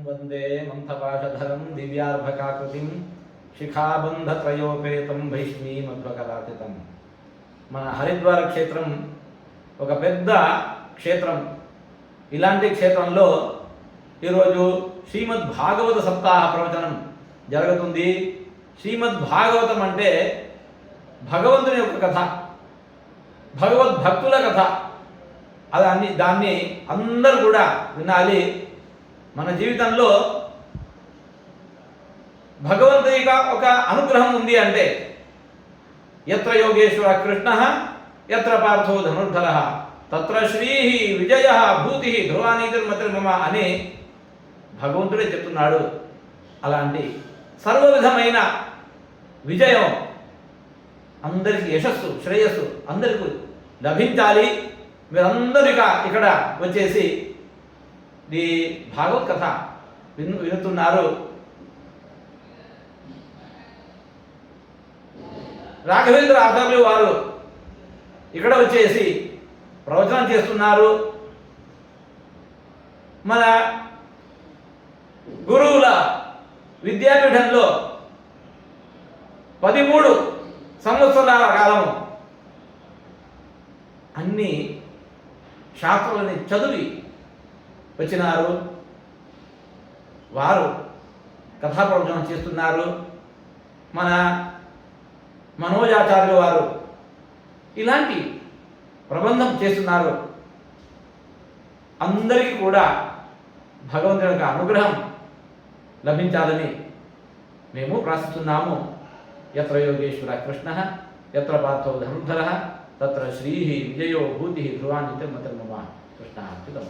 వందే మంథపాశధరం దివ్యార్భకాకృతిం శిఖాబంధత్రయోపేతం వైష్ణీమధ్వకరాతితం. మన హరిద్వార క్షేత్రం ఒక పెద్ద క్షేత్రం. ఇలాంటి క్షేత్రంలో ఈరోజు శ్రీమద్ భాగవత సప్తాహ ప్రవచనం జరుగుతుంది. శ్రీమద్ భాగవతం అంటే భగవంతుని యొక్క కథ, భగవద్భక్తుల కథ. దాన్ని అందరూ కూడా వినాలి. మన జీవితంలో భగవంతుని ఒక అనుగ్రహం ఉంది అంటే యత్ర యోగేశ్వర కృష్ణ యత్ర పార్థో ధనుర్ధర తత్ర శ్రీ విజయ భూతి ధ్రువానీతిర్మతిర్మమ అని భగవంతుడే చెప్తున్నాడు. అలాంటి సర్వవిధమైన విజయం, అందరికీ యశస్సు, శ్రేయస్సు అందరికీ లభించాలి. మీరందరూ ఇక్కడ వచ్చేసి ఈ భాగవత్ కథ వినుతున్నారు. రాఘవేంద్ర ఆచార్యులు వారు ఇక్కడ వచ్చేసి ప్రవచనం చేస్తున్నారు. మన గురువుల విద్యాపీఠంలో 13 సంవత్సరాల కాలం అన్ని శాస్త్రాలని చదివి వచ్చినారు. వారు కథా ప్రవచనం చేస్తున్నారు. మన మనోజాచార్యులు వారు ఇలాంటి ప్రబంధం చేస్తున్నారు. అందరికీ కూడా భగవంతుని యొక్క అనుగ్రహం లభించాలని మేము ప్రార్థిస్తున్నాము. యత్ర యోగేశ్వర కృష్ణ యత్ర పార్థో ధనుర్ధర తత్ర శ్రీ విజయో భూతి ధ్రువానితిర్మతిర్మమ. కృష్ణ అర్పితం.